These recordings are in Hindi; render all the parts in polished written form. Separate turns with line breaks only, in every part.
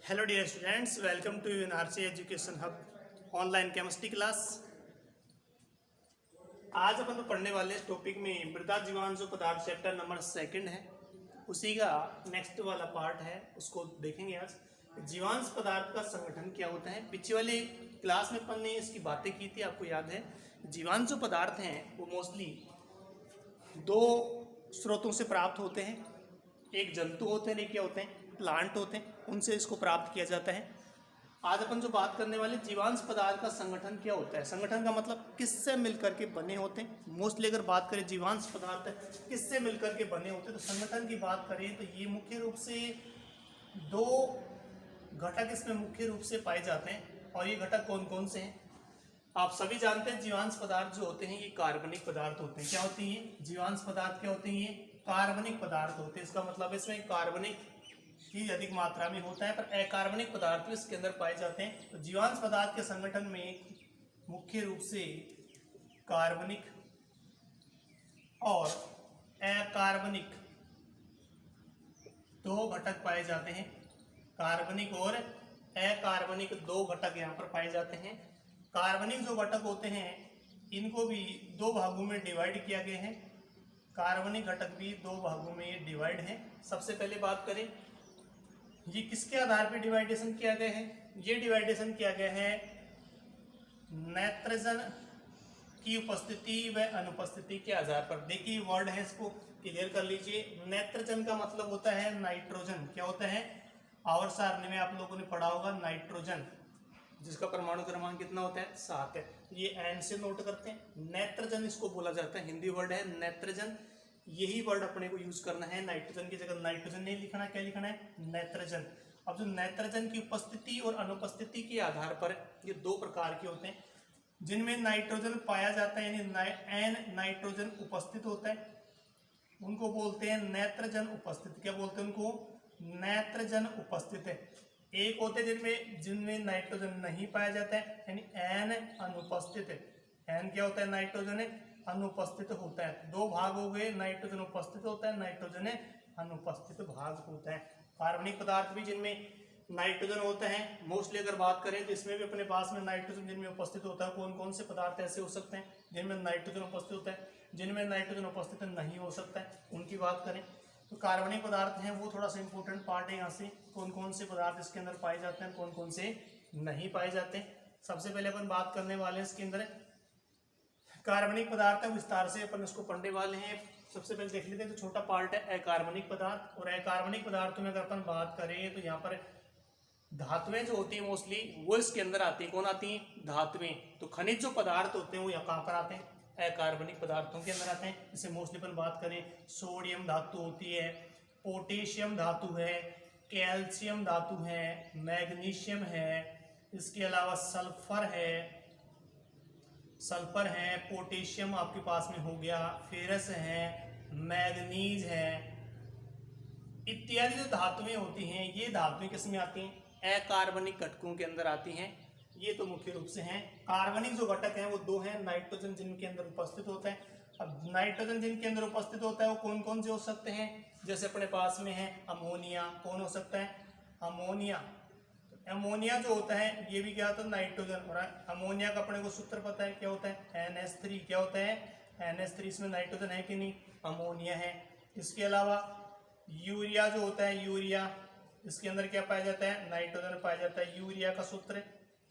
Hello dear students, welcome to UNRC education hub online chemistry class. आज अपन तो पढ़ने वाले टॉपिक में मृदा जीवांशु पदार्थ चैप्टर नंबर 2 है। उसी का नेक्स्ट वाला पार्ट है, उसको देखेंगे। आज जीवांश पदार्थ का संगठन क्या होता है। पिछले वाले क्लास में अपन ने इसकी बातें की थी, आपको याद है। जीवांशु पदार्थ हैं वो मोस्टली दो स्रोतों से प्राप्त होते हैं। एक जंतु होते हैं, एक क्या होते हैं, प्लांट होते हैं, उनसे इसको प्राप्त किया जाता है। आज अपन जो बात करने वाले जीवांश पदार्थ का संगठन क्या होता है। संगठन का मतलब किससे मिलकर के बने होते हैं। मोस्टली अगर बात करें जीवांश पदार्थ किससे मिलकर के बने होते हैं, तो संगठन की बात करें तो ये मुख्य रूप से दो घटक इसमें मुख्य रूप से पाए जाते हैं। और ये घटक कौन कौन से हैं, आप सभी जानते हैं। जीवांश पदार्थ जो होते हैं ये कार्बनिक पदार्थ होते हैं। क्या होती है जीवांश पदार्थ, क्या होते हैं ये कार्बनिक पदार्थ होते हैं। इसका मतलब इसमें कार्बनिक ही अधिक मात्रा में होता है, पर अकार्बनिक पदार्थ भी इसके अंदर पाए जाते हैं। तो जीवांश पदार्थ के संगठन में मुख्य रूप से कार्बनिक और अकार्बनिक दो घटक पाए जाते हैं। कार्बनिक और अकार्बनिक दो घटक यहाँ पर पाए जाते हैं। कार्बनिक जो घटक होते हैं इनको भी दो भागों में डिवाइड किया गया है। कार्बनिक घटक भी दो भागों में डिवाइड है। सबसे पहले बात करें, ये किसके आधार पर डिवाइडेशन किया गया है। ये डिवाइडेशन किया गया है नाइट्रोजन की उपस्थिति व अनुपस्थिति के आधार पर। देखिए वर्ड है, इसको क्लियर कर लीजिए। नाइट्रोजन का मतलब होता है नाइट्रोजन। क्या होता है, आवर्त सारणी में आप लोगों ने पढ़ा होगा नाइट्रोजन, जिसका परमाणु क्रमांक कितना होता है 7 है। ये एन से नोट करते हैं। नाइट्रोजन इसको बोला जाता है, हिंदी वर्ड है नाइट्रोजन। यही वर्ड अपने को यूज करना है। नाइट्रोजन की जगह नाइट्रोजन नहीं लिखना, क्या लिखना है नाइट्रोजन। अब जो नाइट्रोजन की उपस्थिति और अनुपस्थिति के आधार पर ये दो प्रकार के होते हैं। जिनमें नाइट्रोजन पाया जाता है यानी एन नाइट्रोजन उपस्थित होता है, उनको बोलते हैं नाइट्रोजन उपस्थित। क्या बोलते हैं उनको, नाइट्रोजन उपस्थित है। एक होते हैं जिनमें नाइट्रोजन नहीं पाया जाता है यानी एन अनुपस्थित है। एन क्या होता है, नाइट्रोजन अनुपस्थित होता है। दो भाग हो गए, नाइट्रोजन उपस्थित होता है, नाइट्रोजन अनुपस्थित भाग होता है। कार्बनिक पदार्थ भी जिनमें नाइट्रोजन होता है, मोस्टली अगर बात करें तो इसमें भी अपने पास में नाइट्रोजन जिनमें उपस्थित होता है। कौन कौन से पदार्थ ऐसे हो सकते हैं जिनमें नाइट्रोजन उपस्थित होता है, जिनमें नाइट्रोजन उपस्थित नहीं हो सकता है, उनकी बात करें तो कार्बनिक पदार्थ हैं वो थोड़ा सा इंपॉर्टेंट पार्ट है। यहाँ से कौन कौन से पदार्थ इसके अंदर पाए जाते हैं, कौन कौन से नहीं पाए जाते हैं। सबसे पहले अपन बात करने वाले हैं इसके अंदर कार्बनिक पदार्थ है, विस्तार से अपन इसको पढ़ने वाले हैं। सबसे पहले देख लेते हैं, तो छोटा पार्ट है अकार्बनिक पदार्थ। और अकार्बनिक पदार्थों में अगर अपन बात करें तो यहाँ पर धातुएं जो होती है मोस्टली वो इसके अंदर आती है। कौन आती है, धातुएं। तो खनिज जो पदार्थ होते हैं वो यहाँ कहाँ पर आते हैं, अकार्बनिक पदार्थों के अंदर आते हैं। जैसे मोस्टली अपन बात करें सोडियम धातु होती है, पोटेशियम धातु है, कैल्शियम धातु है, मैग्नीशियम है, इसके अलावा सल्फर है, पोटेशियम आपके पास में हो गया, फेरस है, मैग्नीज है, इत्यादि जो धातुएं होती हैं ये धातुएं किस में आती हैं, अकार्बनिक घटकों के अंदर आती हैं। ये तो मुख्य रूप से हैं। कार्बनिक जो घटक हैं वो दो हैं, नाइट्रोजन जिनके अंदर उपस्थित होता है। अब नाइट्रोजन जिनके अंदर उपस्थित होता है वो कौन कौन से हो सकते हैं, जैसे अपने पास में है अमोनिया। कौन हो सकता है, अमोनिया। अमोनिया जो होता है ये भी क्या होता है, नाइट्रोजन। और अमोनिया का अपने को सूत्र पता है, क्या होता है NH3। क्या होता है NH3, इसमें नाइट्रोजन है कि नहीं, अमोनिया है। इसके अलावा यूरिया जो होता है, यूरिया, इसके अंदर क्या पाया जाता है, नाइट्रोजन पाया जाता है। यूरिया का सूत्र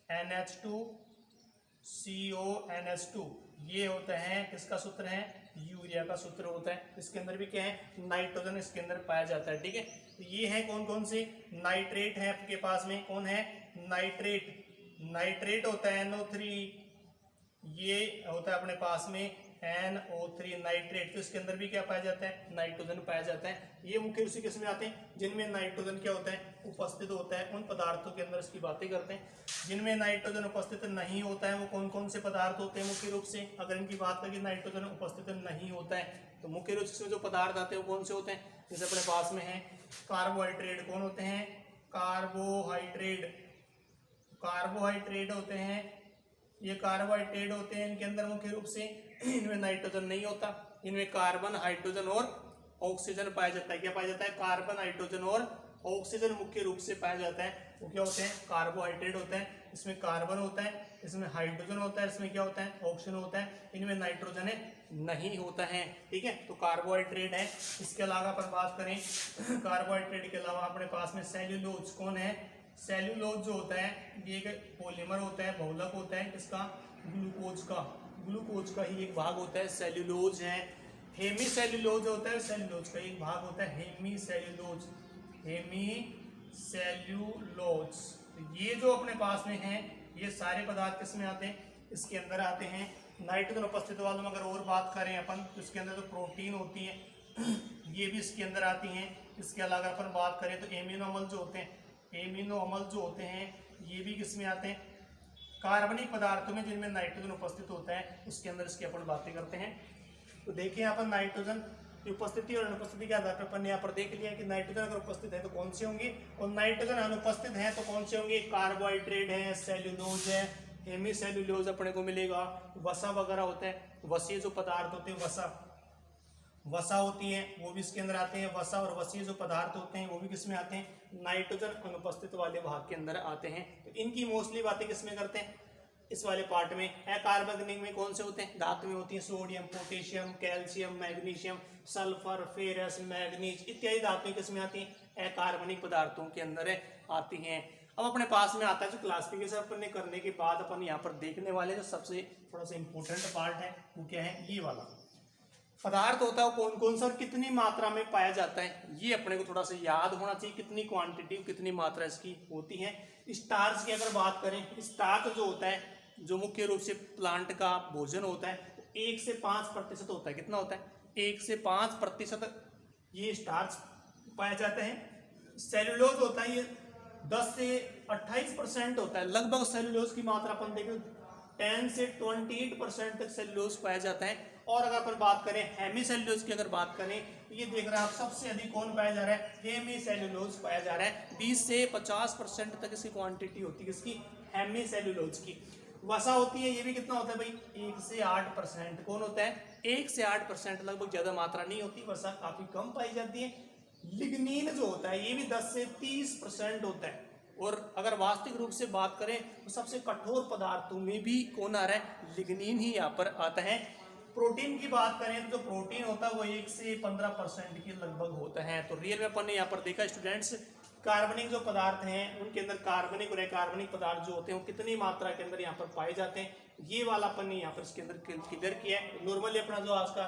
NH2CONH2, ये होता है किसका सूत्र है, यूरिया का सूत्र होता है। इसके अंदर भी क्या है, नाइट्रोजन इसके अंदर पाया जाता है। ठीक है, तो ये है कौन कौन से, नाइट्रेट है आपके पास में। कौन है, नाइट्रेट होता है NO3, ये होता है अपने पास में NO3 नाइट्रेट। तो इसके अंदर भी क्या पाया जाता है, नाइट्रोजन पाया जाता है। ये मुख्य रूप से किसमें आते हैं, जिनमें नाइट्रोजन क्या होता है, उपस्थित होता है। उन पदार्थों के अंदर इसकी बातें करते हैं। जिनमें नाइट्रोजन उपस्थित नहीं होता है वो कौन कौन से पदार्थ होते हैं मुख्य रूप से। अगर इनकी बात करें नाइट्रोजन उपस्थित नहीं होता है तो मुख्य रूप से जो पदार्थ आते हैं वो कौन से होते हैं, जैसे अपने पास में है कार्बोहाइड्रेट। कौन होते हैं, कार्बोहाइड्रेट होते हैं। ये कार्बोहाइड्रेट होते हैं, इनके अंदर मुख्य रूप से इनमें नाइट्रोजन नहीं होता, इनमें कार्बन, हाइड्रोजन और ऑक्सीजन पाया जाता है। क्या पाया जाता है, कार्बन, हाइड्रोजन और ऑक्सीजन मुख्य रूप से पाया जाता है। वो क्या होते हैं, कार्बोहाइड्रेट होते हैं। इसमें कार्बन होता है, इसमें हाइड्रोजन होता है, इसमें क्या होता है, ऑक्सीजन होता है, इनमें नाइट्रोजन नहीं होता है। ठीक है, तो कार्बोहाइड्रेट है। इसके अलावा अपन बात करें कार्बोहाइड्रेट के अलावा अपने पास में सेल्यूलोज कौन है, सेल्यूलोज जो होता है ये एक पॉलीमर होता है, बहुलक होता है किसका, ग्लूकोज का ही एक भाग होता है सेल्यूलोज है। हेमी सेल्यूलोज होता है, सेल्यूलोज का एक भाग होता है हेमी सेल्यूलोज। ये जो अपने पास में है ये सारे पदार्थ किसमें आते हैं, इसके अंदर आते हैं। नाइट्रोजन उपस्थित वालों में अगर और बात करें अपन तो इसके अंदर तो प्रोटीन होती है ये भी इसके अंदर आती हैं। इसके अलावा अपन बात करें तो एमिनो अम्ल जो होते हैं ये भी किसमें आते हैं, कार्बनिक पदार्थों में जिनमें नाइट्रोजन उपस्थित होता है उसके अंदर इसकी अपन बातें करते हैं। तो देखिए यहाँ पर नाइट्रोजन की उपस्थिति और अनुपस्थिति के आधार पर अपन यहाँ पर देख लिया कि नाइट्रोजन अगर उपस्थित है तो कौन से होंगे और नाइट्रोजन अनुपस्थित है तो कौन से होंगे, कार्बोहाइड्रेट है, सेल्यूलोज है, हेमी सेल्यूलोज अपने को मिलेगा, वसा वगैरह होता है, वसीय जो पदार्थ होते हैं वसा होती है वो भी इसके अंदर आते हैं। वसा और वसीय जो पदार्थ होते हैं वो भी किसमें आते हैं, नाइट्रोजन अनुपस्थित वाले भाग के अंदर आते हैं। तो इनकी मोस्टली बातें किसमें करते हैं, इस वाले पार्ट में। अकार्बनिक में कौन से होते हैं, धातु में होती है sodium, potassium, calcium, magnesium, sulphur, ferrous, manganese इत्यादि धातुएं किसमें आती हैं, अकार्बनिक पदार्थों के अंदर आती हैं। अब अपने पास में आता है जो क्लासिफिकेशन अपन ने करने के बाद अपन यहाँ पर देखने वाले जो सबसे थोड़ा सा इंपॉर्टेंट पार्ट है वो क्या है, ये वाला पदार्थ होता है वो कौन कौन सा और कितनी मात्रा में पाया जाता है, ये अपने को थोड़ा सा याद होना चाहिए, कितनी क्वांटिटी कितनी मात्रा इसकी होती है। स्टार्च की अगर बात करें, स्टार्च जो होता है जो मुख्य रूप से प्लांट का भोजन होता है 1 से 5% होता है। कितना होता है, 1 से 5% ये स्टार्च पाया जाता है। सेल्यूलोज होता है ये 10 से 28% होता है। लगभग सेल्यूलोज की मात्रा अपन देखें 10 से 28% तक सेल्यूलोज पाया जाता है। और अगर अपन बात करें हेमी सेल्यूलोज की अगर बात करें ये देख रहे हैं आप सबसे अधिक कौन पाया जा रहा है, हेमी सेल्यूलोज पाया जा रहा है। 20 से 50% तक इसकी क्वांटिटी होती है किसकी, हेमी सेल्यूलोज की। वसा होती है ये भी कितना होता है भाई, 1 से 8%। कौन होता है, 1 से 8%, लगभग ज्यादा मात्रा नहीं होती, वसा काफी कम पाई जाती है। लिग्निन जो होता है ये भी 10 से 30% होता है। और अगर वास्तविक रूप से बात करें तो सबसे कठोर पदार्थों में भी कौन आ रहा है, लिग्निन ही यहाँ पर आता है। प्रोटीन की बात करें तो जो प्रोटीन होता है वो 1 से 15% के लगभग होता है। तो रियल में अपन ने यहाँ पर देखा स्टूडेंट्स, कार्बनिक जो पदार्थ हैं उनके अंदर कार्बनिक और अकार्बनिक पदार्थ जो होते हैं वो कितनी मात्रा के अंदर यहाँ पर पाए जाते हैं, ये वाला अपन ने यहाँ पर इसके अंदर क्लियर किया है। नॉर्मली अपना जो आज का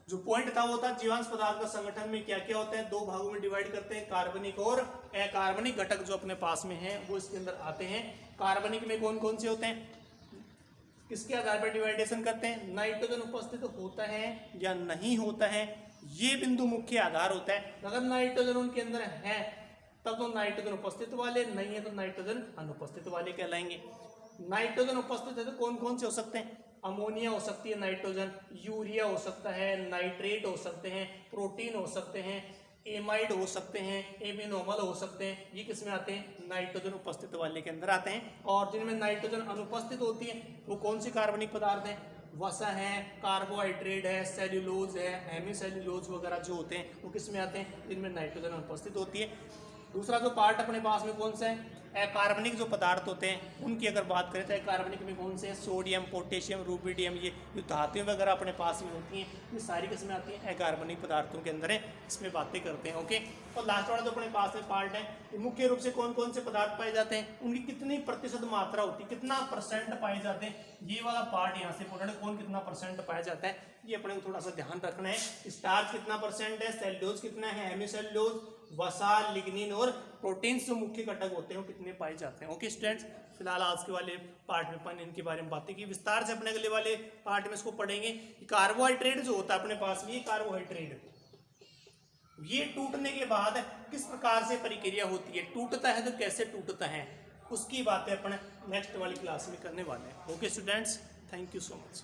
जो पॉइंट था वो था जीवांश पदार्थ का संगठन में क्या क्या होता है, 2 भागों में डिवाइड करते हैं, कार्बनिक और अकार्बनिक घटक जो अपने पास में है वो इसके अंदर आते हैं। कार्बनिक में कौन कौन से होते हैं, किसके आधार पर डिवाइडेशन करते हैं, नाइट्रोजन उपस्थित होता है या नहीं होता है, ये बिंदु मुख्य आधार होता है। अगर नाइट्रोजन उनके अंदर है तब तो नाइट्रोजन उपस्थित वाले, नहीं है तो नाइट्रोजन अनुपस्थित वाले कहलाएंगे। नाइट्रोजन उपस्थित है तो कौन कौन से हो सकते हैं, अमोनिया हो सकती है नाइट्रोजन, यूरिया हो सकता है, नाइट्रेट हो सकते हैं, प्रोटीन हो सकते हैं, एमाइड हो सकते हैं, एमिनोमल हो सकते हैं, ये किसमें आते हैं, नाइट्रोजन उपस्थित वाले के अंदर आते हैं। और जिनमें नाइट्रोजन अनुपस्थित होती है वो कौन सी कार्बनिक पदार्थ हैं, वसा है, कार्बोहाइड्रेट है, सेल्यूलोज है, हेमी सेल्यूलोज वगैरह जो होते हैं वो किसमें आते हैं, जिनमें नाइट्रोजन अनुपस्थित होती है। दूसरा जो पार्ट अपने पास में कौन सा है, अकार्बनिक जो पदार्थ होते हैं उनकी अगर बात करें तो अकार्बनिक में कौन से हैं, सोडियम, पोटेशियम, रुबिडियम, ये जो धातुएं वगैरह अपने पास में होती हैं ये सारी किसमें आती हैं, अकार्बनिक पदार्थों के अंदर है, इसमें बातें करते हैं। ओके, और लास्ट वाला जो अपने पास में पार्ट है मुख्य रूप से कौन कौन से पदार्थ पाए जाते हैं, उनकी कितनी प्रतिशत मात्रा होती है, कितना % पाए जाते हैं, ये वाला पार्ट यहाँ से इंपॉर्टेंट, कौन कितना % पाया जाता है ये अपने को थोड़ा सा ध्यान रखना है। स्टार्च कितना % है, सेल्यूलोज कितना है, हेमी सेल्यूलोज, वसा, लिग्निन और प्रोटीन्स जो मुख्य घटक होते हैं वो कितने पाए जाते हैं। ओके स्टूडेंट्स, फिलहाल आज के वाले पार्ट में अपन इनके बारे में बातें की, विस्तार से अपने अगले वाले पार्ट में इसको पढ़ेंगे। कार्बोहाइड्रेट जो होता है अपने पास में, ये कार्बोहाइड्रेट ये टूटने के बाद किस प्रकार से प्रक्रिया होती है, टूटता है तो कैसे टूटता है, उसकी बातें अपन नेक्स्ट वाली क्लास में करने वाले हैं। Okay students, thank you so much.